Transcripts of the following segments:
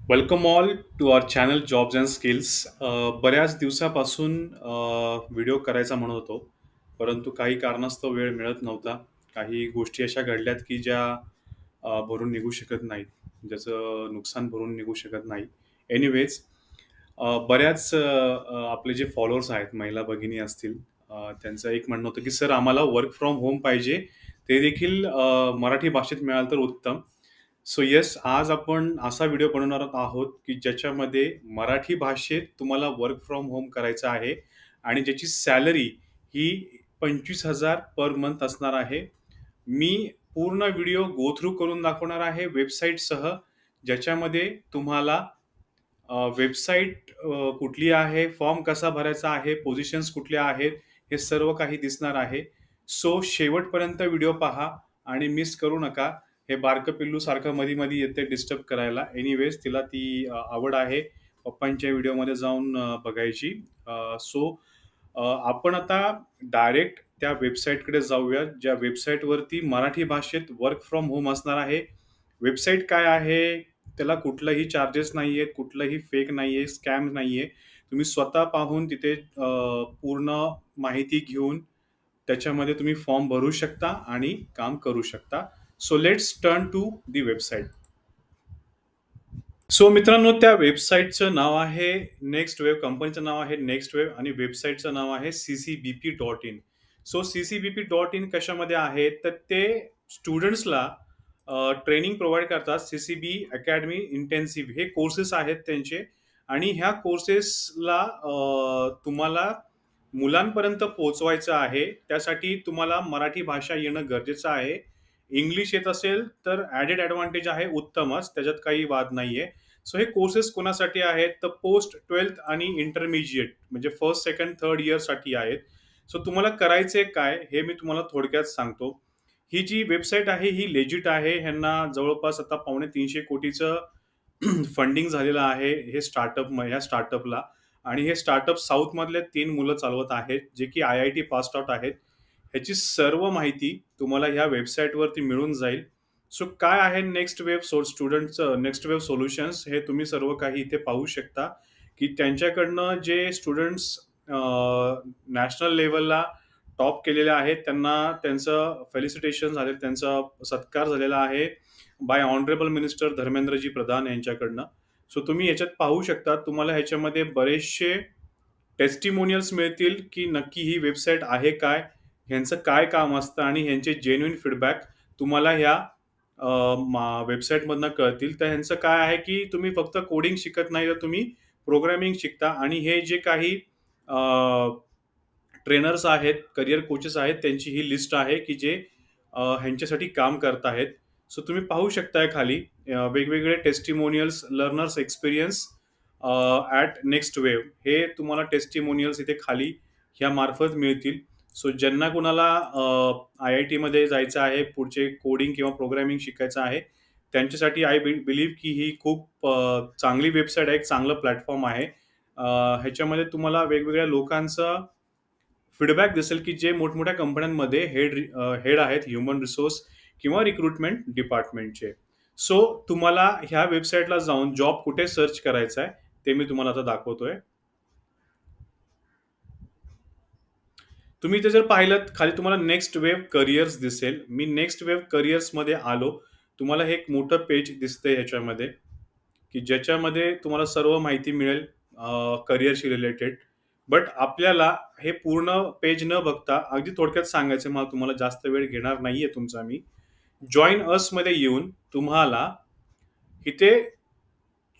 Welcome all to our channel jobs and skills. बऱ्याच दिवसापासून video करायचा म्हणत होतो, परंतु काही कारणास्तव वेळ मिळत नव्हता. काही गोष्टी अशा घडल्यात की ज्या भरून निघू शकत नाहीत, ज्याचं नुकसान भरून निघू शकत नाही. एनिवेज, बऱ्याच आपले जे फॉलोअर्स आहेत, महिला भगिनी असतील, त्यांचं एक म्हणणं होतं की सर आम्हाला वर्क फ्रॉम होम पाहिजे, ते देखील मराठी भाषेत मिळालं तर उत्तम. सो येस, आज आपण असा व्हिडिओ बनवणार आहोत, की ज्याच्यामध्ये मराठी भाषेत तुम्हाला वर्क फ्रॉम होम करायचं आहे आणि ज्याची सॅलरी ही 25,000 पर मंथ असणार आहे. मी पूर्ण व्हिडिओ गो थ्रू करून दाखवणार आहे वेबसाईटसह, ज्याच्यामध्ये तुम्हाला वेबसाईट कुठली आहे, फॉर्म कसा भरायचा आहे, पोझिशन्स कुठल्या आहेत, हे सर्व काही दिसणार आहे. सो शेवटपर्यंत व्हिडिओ पहा आणि मिस करू नका. हे बारकं पिल्लू सारखं मध्ये-मध्ये येते डिस्टर्ब करायला. एनिवेज तिला ती आवड आहे पप्पांच्या व्हिडिओमध्ये जाऊन बघायची. सो आपण आता डायरेक्ट त्या वेबसाईटकडे जाऊया, ज्या वेबसाईटवरती मराठी भाषेत वर्क फ्रॉम होम असणार आहे. वेबसाईट काय आहे? त्याला कुठलंही चार्जेस नाहीये, कुठलंही फेक नाहीये, स्कॅम नाहीये. तुम्ही स्वतः पाहून तिथे पूर्ण माहिती घेऊन त्याच्यामध्ये तुम्ही फॉर्म भरू शकता आणि काम करू शकता. So let's turn to the website. So मित्रांनो, त्या वेबसाईटचं नाव आहे नेक्स्ट वेव्ह, कंपनीचं नाव आहे नेक्स्ट वेव्ह आणि वेबसाईटचं नाव आहे CCBP.in. सो CCBP.in कशामध्ये आहे, तर ते स्टुडंट्सला ट्रेनिंग प्रोव्हाइड करतात. CCB अकॅडमी इंटेन्सिव्ह हे कोर्सेस आहेत त्यांचे, आणि ह्या कोर्सेसला तुम्हाला मुलांपर्यंत पोहोचवायचं आहे. त्यासाठी तुम्हाला मराठी भाषा येणं गरजेचं आहे. इंग्लिश येत असेल तर ॲडेड ॲडव्हान्टेज आहे, उत्तमच, त्याच्यात काही वाद नाहीये. सो हे कोर्सेस कोणासाठी आहेत, तर पोस्ट 12th आणि इंटरमिजिएट म्हणजे फर्स्ट, सेकंड, थर्ड इयरसाठी आहेत. सो तुम्हाला करायचे काय हे मी तुम्हाला थोडक्यात सांगतो. ही जी वेबसाईट आहे ही लेजिट आहे. ह्यांना जवळपास आता 250 कोटीचं फंडिंग झालेलं आहे ह्या स्टार्टअपला. आणि हे स्टार्टअप साऊथमधले 3 मुलं चालवत आहेत, जे की IIT पास आउट आहेत. ह्याची सर्व माहिती तुम्हाला ह्या वेबसाईटवरती मिळून जाईल. सो काय आहे नेक्स्ट वेव्ह स्टुडंटचं नेक्स्ट वेव्ह सोल्युशन्स, हे तुम्ही सर्व काही इथे पाहू शकता, की त्यांच्याकडनं जे स्टुडंट्स नॅशनल लेवलला टॉप केलेले आहेत, त्यांना त्यांचं फेलिसिटेशन झाले, त्यांचा सत्कार झालेला आहे by honourable minister Dharmendraji Pradhan यांच्याकडनं. सो तुम्ही याच्यात पाहू शकता, तुम्हाला ह्याच्यामध्ये बरेचसे टेस्टिमोनियल्स मिळतील, की नक्की ही वेबसाईट आहे काय, ह्यांचं काय काम असतं, आणि ह्यांचे जेन्युइन फीडबॅक तुम्हाला ह्या वेबसाईटमधनं कळतील. तर ह्यांचं काय आहे, की तुम्ही फक्त कोडिंग शिकत नाही, तर तुम्ही प्रोग्रामिंग शिकता, आणि हे जे काही ट्रेनर्स आहेत, करिअर कोचेस आहेत, त्यांची ही लिस्ट आहे, की जे ह्यांच्यासाठी काम करत आहेत. सो तुम्ही पाहू शकताय खाली वेगवेगळे testimonials, learners experience at next wave, हे तुम्हाला टेस्टिमोनियल्स इथे खाली ह्या मार्फत मिळतील. सो ज्यांना कुणाला IITमध्ये जायचं आहे, पुढचे कोडिंग किंवा प्रोग्रामिंग शिकायचं आहे, त्यांच्यासाठी आय बिलीव्ह की ही खूप चांगली वेबसाईट आहे, एक चांगलं प्लॅटफॉर्म आहे. ह्याच्यामध्ये तुम्हाला वेगवेगळ्या लोकांचं फीडबॅक दिसेल, की जे मोठमोठ्या कंपन्यांमध्ये हेड आहेत ह्युमन रिसोर्स किंवा रिक्रुटमेंट डिपार्टमेंटचे. सो तुम्हाला ह्या वेबसाईटला जाऊन जॉब कुठे सर्च करायचा आहे ते मी तुम्हाला आता दाखवतोय. तुम्ही इथे जर पाहिलं, खाली तुम्हाला नेक्स्ट वेव्ह करिअर्स दिसेल. मी नेक्स्ट वेव्ह करिअर्समध्ये आलो. तुम्हाला हे एक मोठं पेज दिसतंय ह्याच्यामध्ये, की ज्याच्यामध्ये तुम्हाला सर्व माहिती मिळेल करिअरशी रिलेटेड. बट आपल्याला हे पूर्ण पेज न बघता अगदी थोडक्यात सांगायचं, मला तुम्हाला जास्त वेळ घेणार नाहीये तुमचा मी. जॉइन अस मध्ये येऊन तुम्हाला इथे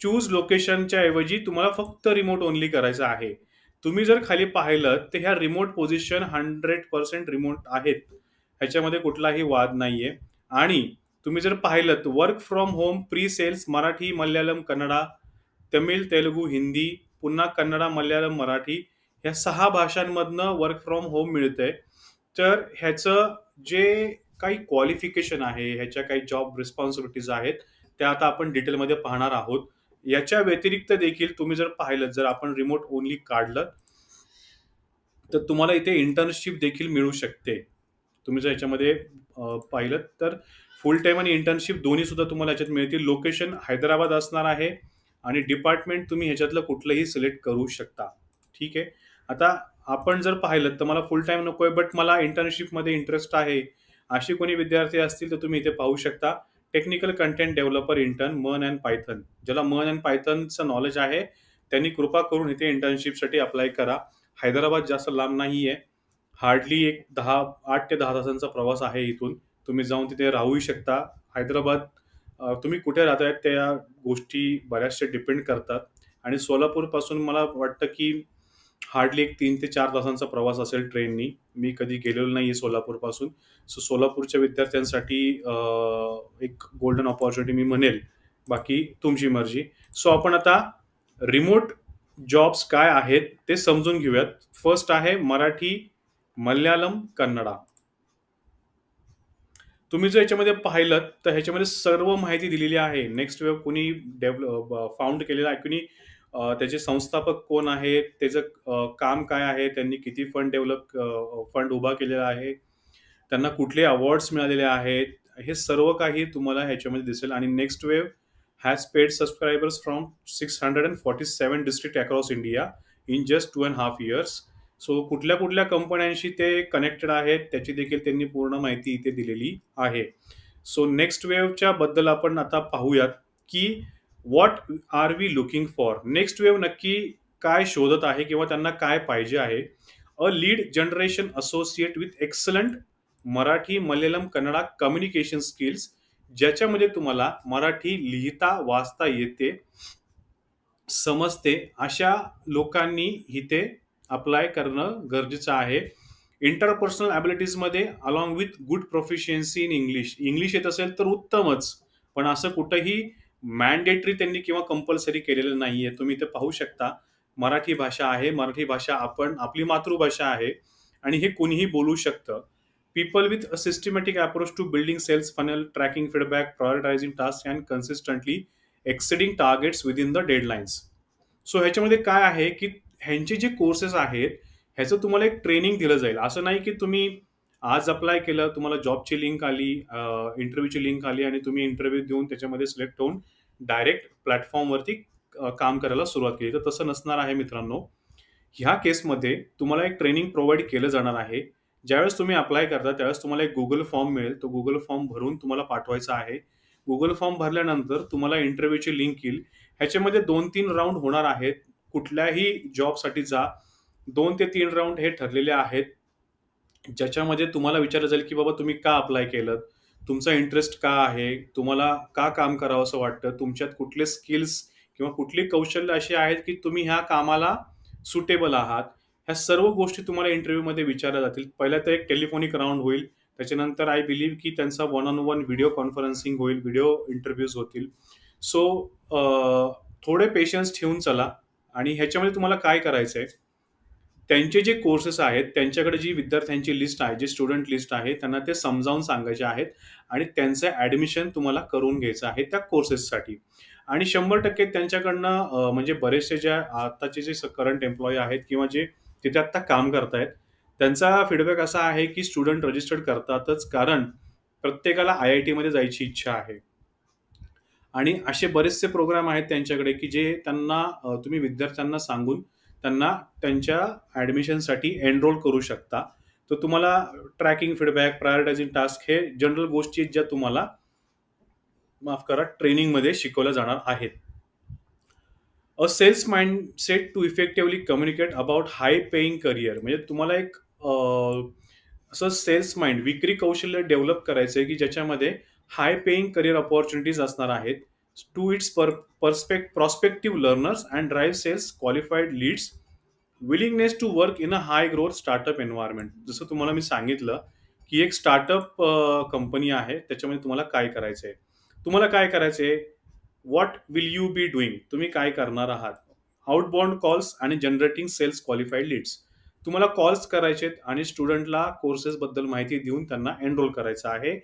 चूज लोकेशनच्या ऐवजी तुम्हाला फक्त रिमोट ओनली करायचं आहे. तुम्ही जर खाली पाहिलं तर ह्या रिमोट पोझिशन 100% रिमोट आहेत, ह्याच्यामध्ये कुठलाही वाद नाहीये. आणि तुम्ही जर पाहिलं work from home, pre sales, Marathi, Malayalam, Kannada, Tamil, Telugu, Hindi, पुन्हा कन्नडा, मल्याळम, मराठी, ह्या 6 भाषांमधनं वर्क फ्रॉम होम मिळतंय. तर ह्याचं जे काही क्वालिफिकेशन आहे, ह्याच्या काही जॉब रिस्पॉन्सिबिलिटीज आहेत, त्या आता आपण डिटेलमध्ये पाहणार आहोत. याच्या व्यतिरिक्त देखील तुम्ही जर पाहिलं, जर आपण रिमोट ओनली काढलं, तर तुम्हाला इथे इंटर्नशिप देखील मिळू शकते. तुम्ही जर याच्यामध्ये पाहिलं तर फुल टाइम आणि इंटर्नशिप दोन्ही सुद्धा तुम्हाला याच्यात मिळतील. लोकेशन हैदराबाद असणार आहे, आणि डिपार्टमेंट तुम्ही ह्याच्यातलं कुठलंही सिलेक्ट करू शकता. ठीक आहे. आता आपण जर पाहिलं तर मला फुल टाईम नको आहे, बट मला इंटर्नशिपमध्ये इंटरेस्ट आहे, असे कोणी विद्यार्थी असतील तर तुम्ही इथे पाहू शकता. टेक्निकल कंटेंट डेव्हलपर इंटर्न मन अँड पायथन. ज्याला मन अँड पायथनचं नॉलेज आहे त्यांनी कृपा करून इथे इंटर्नशिपसाठी अप्लाय करा. हैदराबाद जास्त लांब नाही आहे. हार्डली एक 8 ते 10 तासांचा प्रवास आहे इथून. तुम्ही जाऊन तिथे राहूही शकता. हैदराबाद तुम्ही कुठे राहताय त्या गोष्टी बऱ्याचशा डिपेंड करतात आणि सोलापूरपासून मला वाटतं की हार्डली एक 3 ते 4 तासांचा प्रवास असेल ट्रेननी. मी कधी गेलेलो नाहीये सोलापूरपासून. सो सोलापूरच्या विद्यार्थ्यांसाठी एक गोल्डन अपॉर्च्युनिटी मी म्हणेल. बाकी तुमची मर्जी. सो आपण आता रिमोट जॉब्स काय आहेत ते समजून घेऊयात. फर्स्ट आहे मराठी, मल्याळम, कन्नडा. तुम्ही जर याच्यामध्ये पाहिलं तर ह्याच्यामध्ये सर्व माहिती दिलेली आहे. नेक्स्ट वेव्ह कोणी फाउंड केलेला आहे, कोणी त्याचे संस्थापक कोण आहेत, त्याचं काम काय आहे, त्यांनी किती फंड उभा केलेला आहे, त्यांना कुठले अवॉर्ड्स मिळालेले आहेत, हे सर्व काही तुम्हाला ह्याच्यामध्ये दिसेल. आणि next wave has paid subscribers from 647 district across India in just 2.5 years. So कुठल्या कुठल्या कंपन्यांशी ते कनेक्टेड आहेत त्याची देखील त्यांनी पूर्ण माहिती इथे दिलेली आहे. सो नेक्स्ट वेव्हच्या बद्दल आपण आता पाहूयात की what are we looking for. Next wave नक्की काय शोधत आहे किंवा त्यांना काय पाहिजे आहे. A lead generation associate with excellent Marathi, Malayalam, Kannada communication skills, ज्याच्यामध्ये तुम्हाला मराठी लिहिता वाचता येते, समजते, अशा लोकांनी इथे अप्लाय करणं गरजेचं आहे. इंटरपर्सनल ॲबिलिटीजमध्ये along with good proficiency in English. English येत असेल तर उत्तमच, पण असं कुठंही मॅन्डेटरी त्यांनी किंवा कंपल्सरी केलेलं नाहीये. तुम्ही इथे पाहू शकता मराठी भाषा आहे. मराठी भाषा आपली मातृभाषा आहे आणि हे कोणीही बोलू शकतं. People with a systematic approach to building sales funnel, tracking feedback, prioritising task and consistently exceeding targets within the deadlines. So ह्याच्यामध्ये काय आहे की ह्यांचे जे कोर्सेस आहेत ह्याचं तुम्हाला एक ट्रेनिंग दिलं जाईल. असं नाही की तुम्ही आज अप्लाय केलं, तुम्हाला जॉबची लिंक आली, इंटरव्ह्यूची लिंक आली आणि तुम्ही इंटरव्ह्यू देऊन त्याच्यामध्ये सिलेक्ट होऊन डायरेक्ट प्लॅटफॉर्मवरती काम करायला सुरुवात केली. तर तसं नसणार आहे मित्रांनो. ह्या केसमध्ये तुम्हाला एक ट्रेनिंग प्रोव्हाइड केलं जाणार आहे. ज्यावेळेस तुम्ही अप्लाय करता त्यावेळेस तुम्हाला एक गुगल फॉर्म मिळेल. तो गुगल फॉर्म भरून तुम्हाला पाठवायचा आहे. गुगल फॉर्म भरल्यानंतर तुम्हाला इंटरव्ह्यूची लिंक येईल. ह्याच्यामध्ये 2-3 राउंड होणार आहेत. कुठल्याही जॉबसाठी जा, 2 ते 3 राउंड हे ठरलेले आहेत. ज्याच्यामध्ये तुम्हाला विचारलं जाईल की बाबा तुम्ही का अप्लाय केलं, तुमचा इंटरेस्ट का आहे, तुम्हाला का काम करावं असं वाटतं, तुमच्यात कुठले स्किल्स किंवा कुठली कौशल्य अशी आहेत की तुम्ही ह्या कामाला सुटेबल आहात. ह्या सर्व गोष्टी तुम्हाला इंटरव्ह्यूमध्ये विचारल्या जातील. पहिला तर एक टेलिफोनिक राउंड होईल. त्याच्यानंतर आय बिलीव्ह की त्यांचा one on one video conferencing होईल, व्हिडिओ इंटरव्ह्यूज होतील. सो थोडे पेशन्स ठेवून चला. आणि ह्याच्यामध्ये तुम्हाला काय करायचंय, त्यांचे जे कोर्सेस आहेत त्यांच्याकडे जी विद्यार्थ्यांची लिस्ट आहे, जी स्टुडंट लिस्ट आहे, त्यांना ते समजावून सांगायचे आहेत आणि त्यांचं ॲडमिशन तुम्हाला करून घ्यायचं आहे त्या कोर्सेससाठी. आणि 100% त्यांच्याकडनं म्हणजे बरेचसे ज्या आताचे जे करंट एम्प्लॉई आहेत किंवा जे तिथे आत्ता काम करतायत त्यांचा फीडबॅक असा आहे की स्टुडंट रजिस्टर्ड करतातच, कारण प्रत्येकाला IIT मध्ये जायची इच्छा आहे. आणि असे बरेचसे प्रोग्राम आहेत त्यांच्याकडे की जे त्यांना तुम्ही विद्यार्थ्यांना सांगून त्यांना त्यांच्या ॲडमिशनसाठी एनरोल करू शकता. तर तुम्हाला ट्रॅकिंग फीडबॅक, प्रायोरिटायझिंग टास्क हे जनरल गोष्टी आहेत ज्या तुम्हाला ट्रेनिंगमध्ये शिकवल्या जाणार आहेत. A sales mindset to effectively communicate about high paying career. म्हणजे तुम्हाला एक असं सेल्स माइंड, विक्री कौशल्य डेव्हलप करायचं आहे की ज्याच्यामध्ये हाय पेइंग करिअर अपॉर्च्युनिटीज असणार आहेत. To its prospective learners and drive sales qualified leads, willingness to work in a high growth startup environment. जसं तुम्हाला मी सांगितलं की एक स्टार्टअप कंपनी आहे, त्याच्यामध्ये तुम्हाला काय करायचं आहे, तुम्हाला काय करायचं आहे, what will you be doing, तुम्ही काय करणार आहात. आउटबाउंड कॉल्स आणि जनरेटिंग सेल्स क्वालिफाईड लीड्स. तुम्हाला कॉल्स करायचे आणि स्टुडंटला कोर्सेसबद्दल माहिती देऊन त्यांना एनरोल करायचं आहे.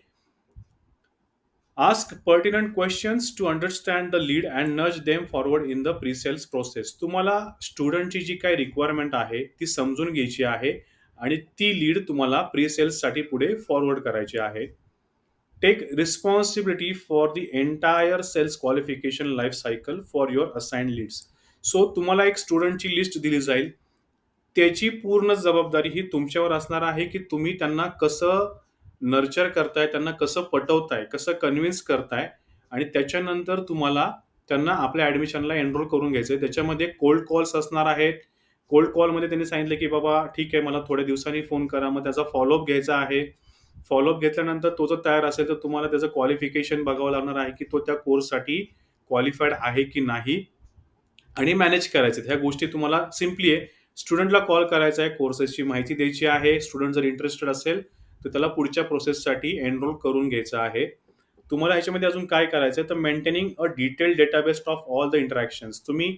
Ask pertinent questions to understand the lead and nudge them forward in the pre sales process. तुम्हाला स्टुडंटची जी काही रिक्वायरमेंट आहे ती समजून घ्यायची आहे आणि ती लीड तुम्हाला प्री सेल्ससाठी पुढे फॉरवर्ड करायची आहे. Take responsibility for the entire sales qualification life cycle for your assigned leads. So तुम्हाला एक स्टुडंटची लिस्ट दिली जाईल. त्याची पूर्ण जबाबदारी ही तुमच्यावर असणार आहे, की तुम्ही त्यांना कसं नर्चर करताय, त्यांना कसं पटवताय, कसं कन्व्हिन्स करताय आणि त्याच्यानंतर तुम्हाला त्यांना आपल्या ॲडमिशनला एनरोल करून घ्यायचंय. त्याच्यामध्ये कोल्ड कॉल्स असणार आहेत. कोल्ड कॉलमध्ये त्यांनी सांगितलं, की "बाबा ठीक आहे, मला थोड्या दिवसांनी फोन करा." मग त्याचा फॉलोअप घ्यायचा आहे. फॉलोअप घेतल्यानंतर तो जर तयार असेल, तर तुम्हाला त्याचं क्वालिफिकेशन बघावं लागणार आहे, की तो त्या कोर्ससाठी क्वालिफाईड आहे की नाही आणि मॅनेज करायचे. ह्या गोष्टी तुम्हाला सिम्पली आहे. स्टुडंटला कॉल करायचा आहे, कोर्सेसची माहिती द्यायची आहे. स्टुडंट जर इंटरेस्टेड असेल, तर त्याला पुढच्या प्रोसेससाठी एनरोल करून घ्यायचं आहे. तुम्हाला ह्याच्यामध्ये अजून काय करायचं आहे, तर maintaining a detailed database of all the interactions. तुम्ही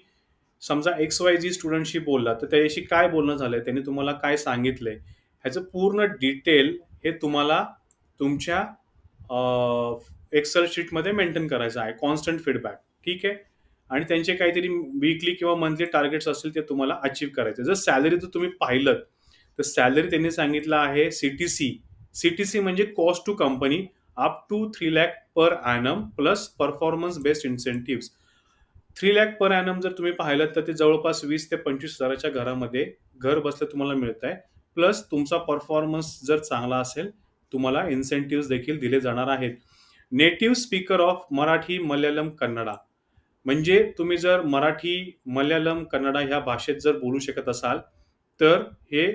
समजा XYZ स्टुडंटशी बोलला, तर त्याच्याशी काय बोलणं झालंय, त्याने तुम्हाला काय सांगितलंय, ह्याचं पूर्ण डिटेल हे तुम्हाला तुमच्या एक्सेल शीटमध्ये मेंटेन करायचं आहे. Constant feedback. ठीक आहे. आणि त्यांचे काहीतरी वीकली किंवा मंथली टार्गेट्स असतील ते तुम्हाला अचीव्ह करायचे. जर सॅलरी जर तुम्ही पाहिलत, तर सॅलरी त्यांनी सांगितलं आहे CTC. CTC म्हणजे cost to company up to 3 lakh per annum plus performance based incentives. 3 lakh per annum जर तुम्ही पाहिलं तर ते जवळपास 20 ते 25,000च्या घरामध्ये घर बसल्या तुम्हाला मिळत आहे. प्लस तुमचा परफॉर्मन्स जर चांगला असेल, तुम्हाला इन्सेंटिव्हज देखील दिले जाणार आहेत. Native speaker of Marathi, Malayalam, Kannada. म्हणजे तुम्ही जर मराठी, मल्याळम, कन्नडा ह्या भाषेत जर बोलू शकत असाल, तर हे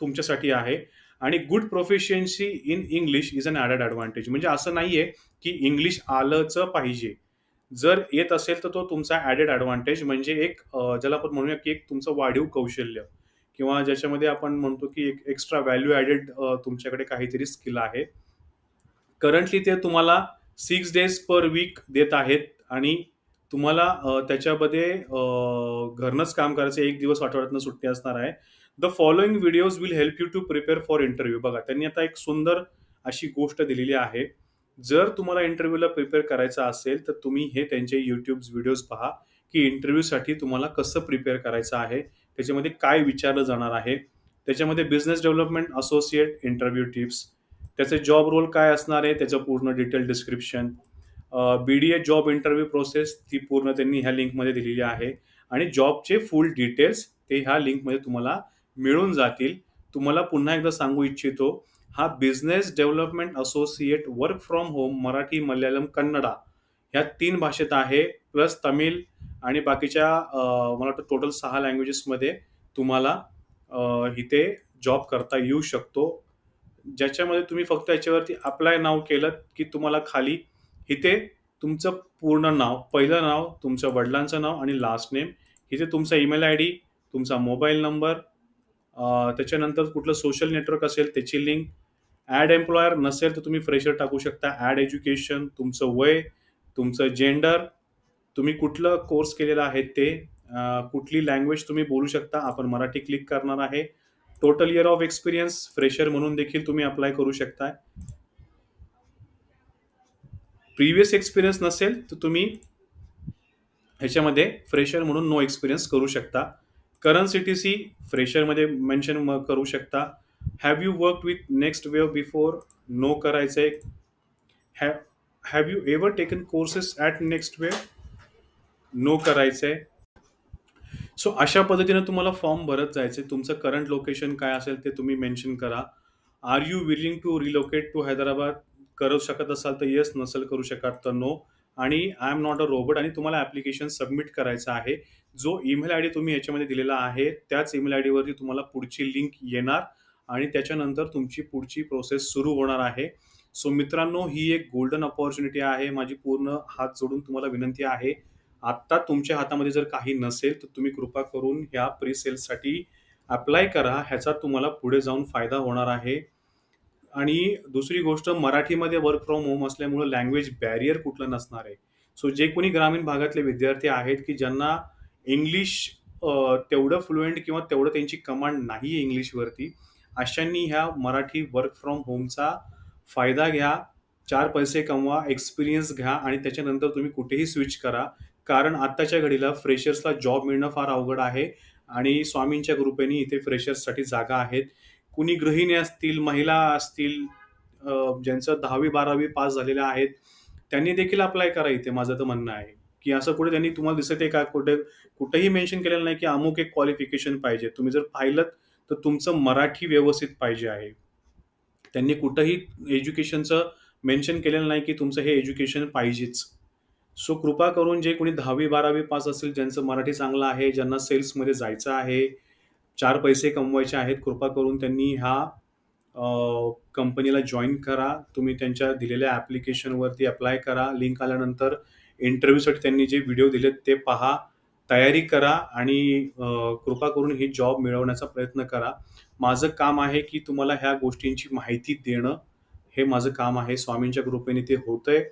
तुमच्यासाठी आहे. आणि good proficiency in English is an added advantage. म्हणजे असं नाहीये, की इंग्लिश आलंच पाहिजे. जर येत असेल तर तो तुमचा ॲडेड ॲडव्हांटेज म्हणजे एक ज्याला आपण म्हणूया, की एक तुमचं वाढीव कौशल्य किंवा ज्याच्यामध्ये आपण म्हणतो, की एक एक्स्ट्रा व्हॅल्यू ॲडेड तुमच्याकडे काहीतरी स्किल आहे. करंटली ते तुम्हाला 6 डेज पर वीक देत आहेत आणि तुम्हाला त्याच्यामध्ये घरनंच काम करायचं. 1 दिवस आठवड्यातनं सुट्टी असणार आहे. The following videos will help you to prepare for interview. बघा, त्यांनी आता एक सुंदर अशी गोष्ट दिलेली आहे. जर तुम्हाला इंटरव्ह्यूला प्रिपेअर करायचं असेल, तर तुम्ही हे त्यांचे YouTube व्हिडिओज पहा, की इंटरव्ह्यूसाठी तुम्हाला कसं प्रिपेअर करायचं आहे. त्याच्यामध्ये काय विचारलं जाणार आहे. त्याच्यामध्ये business development associate interview tips, त्याचे जॉब रोल काय असणार आहे, त्याचं पूर्ण detail description, BDA job interview process ती पूर्ण त्यांनी ह्या लिंकमध्ये दिलेली आहे आणि जॉबचे फुल डिटेल्स ते ह्या लिंकमध्ये तुम्हाला मिळून जातील. तुम्हाला पुन्हा एकदा सांगू इच्छितो, हा business development associate work from home Marathi, Malayalam, Kannada ह्या 3 भाषेत आहे. प्लस तमिळ आणि बाकीच्या मला वाटतं टोटल 6 लँग्वेजेसमध्ये तुम्हाला इथे जॉब करता येऊ शकतो. ज्याच्यामध्ये तुम्ही फक्त याच्यावरती अप्लाय नाव केलं, की तुम्हाला खाली इथे तुमचं पूर्ण नाव, पहिलं नाव, तुमच्या वडिलांचं नाव आणि लास्ट नेम, इथे तुमचा ईमेल आयडी, तुमचा मोबाईल नंबर, त्याच्यानंतर कुठलं सोशल नेटवर्क असेल त्याची लिंक, ॲड एम्प्लॉयर नसेल तर तुम्ही फ्रेशर टाकू शकता, ॲड एज्युकेशन, तुमचं वय, तुमचं जेंडर, तुम्ही कुठलं कोर्स केलेला आहे ते, कुठली लँग्वेज तुम्ही बोलू शकता. आपण मराठी क्लिक करणार आहे. Total year of experience fresher म्हणून देखील तुम्ही अप्लाय करू शकता. प्रिव्हियस एक्सपिरियन्स नसेल तर तुम्ही ह्याच्यामध्ये फ्रेशर म्हणून नो एक्सपिरियन्स करू शकता. करंट CTC फ्रेशरमध्ये मेन्शन करू शकता. Have you work with next wave before, no करायचंय. Have you ever taken courses at next wave, no करायचंय. सो अशा पद्धतीने तुम्हाला फॉर्म भरत जायचे. तुमचं करंट लोकेशन काय असेल ते तुम्ही मेन्शन करा. Are you willing to relocate to Hyderabad, करू शकत असाल तर येस, नसेल करू शकत तर नो. आणि I am not a robot आणि तुम्हाला ॲप्लिकेशन सबमिट करायचं आहे. जो ईमेल आयडी तुम्ही याच्यामध्ये दिलेला आहे त्याच ईमेल आयडीवरती तुम्हाला पुढची लिंक येणार आणि त्याच्यानंतर तुमची पुढची प्रोसेस सुरू होणार आहे. सो मित्रांनो, ही एक गोल्डन अपॉर्च्युनिटी आहे. माझी पूर्ण हात जोडून तुम्हाला विनंती आहे, आत्ता तुमच्या हातामध्ये जर काही नसेल तर तुम्ही कृपा करून ह्या प्री सेल्ससाठी अप्लाय करा. ह्याचा तुम्हाला पुढे जाऊन फायदा होणार आहे. आणि दुसरी गोष्ट, मराठीमध्ये वर्क फ्रॉम होम असल्यामुळं लँग्वेज बॅरियर कुठलं नसणार आहे. सो जे कोणी ग्रामीण भागातले विद्यार्थी आहेत, की ज्यांना इंग्लिश तेवढं फ्लुएंट किंवा तेवढं त्यांची कमांड नाही आहे इंग्लिशवरती, अशांनी ह्या मराठी वर्क फ्रॉम होमचा फायदा घ्या. 4 पैसे कमवा, एक्सपिरियन्स घ्या आणि त्याच्यानंतर तुम्ही कुठेही स्विच करा. कारण आत्ताच्या घडीला फ्रेशर्सला जॉब मिळणं फार अवघड आहे आणि स्वामींच्या कृपेने इथे फ्रेशर्ससाठी जागा आहेत. कुणी गृहिणी असतील, महिला असतील, ज्यांचं 10वी-12वी पास झालेले आहेत, त्यांनी देखील अप्लाय करा इथे, माझं तर म्हणणं आहे. की असं कुठे त्यांनी तुम्हाला दिसत आहे का? कुठेही मेन्शन केलेलं नाही, की अमुक एक क्वालिफिकेशन पाहिजे. तुम्ही जर पाहिलत, तर तुमचं मराठी व्यवस्थित पाहिजे आहे. त्यांनी कुठेही एज्युकेशनचं मेन्शन केलेलं नाही, की तुमचं हे एज्युकेशन पाहिजेच. सो कृपा करून जे कोणी 10वी-12वी पास असेल, ज्यांचं मराठी चांगलं आहे, ज्यांना सेल्समध्ये जायचं आहे, 4 पैसे कमवायचे आहेत, कृपा करून त्यांनी ह्या कंपनीला जॉइन करा. तुम्ही त्यांच्या दिलेल्या ॲप्लिकेशनवरती अप्लाय करा. लिंक आल्यानंतर इंटरव्ह्यूसाठी त्यांनी जे व्हिडिओ दिलेत ते पहा, तयारी करा आणि कृपा करून ही जॉब मिळवण्याचा प्रयत्न करा. माझं काम आहे, की तुम्हाला ह्या गोष्टींची माहिती देणं, हे माझं काम आहे. स्वामींच्या कृपेने ते होतंय.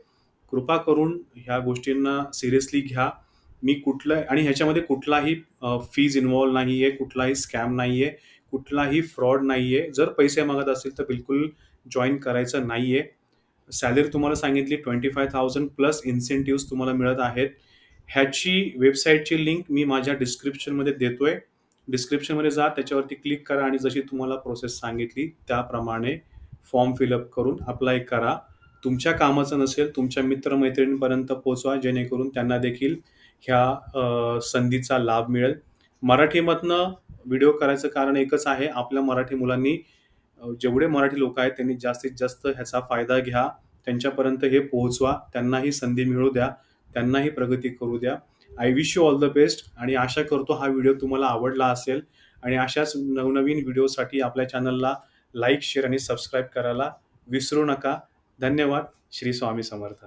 कृपा करून ह्या गोष्टींना सिरियसली घ्या. मी कुठलं आणि ह्याच्यामध्ये कुठलाही फीज इन्व्हॉल्व नाहीये, कुठलाही स्कॅम नाहीये, कुठलाही फ्रॉड नाहीये. जर पैसे मागत असतील तर बिलकुल जॉइन करायचं नाहीये. सॅलरी तुम्हाला सांगितली 25,000 प्लस इन्सेंटिव्हज तुम्हाला मिळत आहेत. ह्याची वेबसाईटची लिंक मी माझ्या डिस्क्रिप्शनमध्ये देतोय. डिस्क्रिप्शनमध्ये जा, त्याच्यावरती क्लिक करा आणि जशी तुम्हाला प्रोसेस सांगितली त्याप्रमाणे फॉर्म फिलअप करून अप्लाय करा. तुमच्या कामाचं नसेल, तुमच्या मित्र-मैत्रिणींपर्यंत पोहोचवा, जेणेकरून त्यांना देखील ह्या संधीचा लाभ मिळेल. मराठीमधनं व्हिडिओ करायचं कारण एकच आहे, आपल्या मराठी मुलांनी जेवढे मराठी लोकं आहेत त्यांनी जास्तीत जास्त ह्याचा फायदा घ्या. त्यांच्यापर्यंत हे पोहोचवा. त्यांनाही संधी मिळू द्या. त्यांनाही प्रगती करू द्या. I wish you all the best आणि आशा करतो हा व्हिडिओ तुम्हाला आवडला असेल आणि अशाच नवनवीन व्हिडिओसाठी आपल्या चॅनलला लाईक, शेअर आणि सबस्क्राईब करायला विसरू नका. धन्यवाद. श्री स्वामी समर्थ.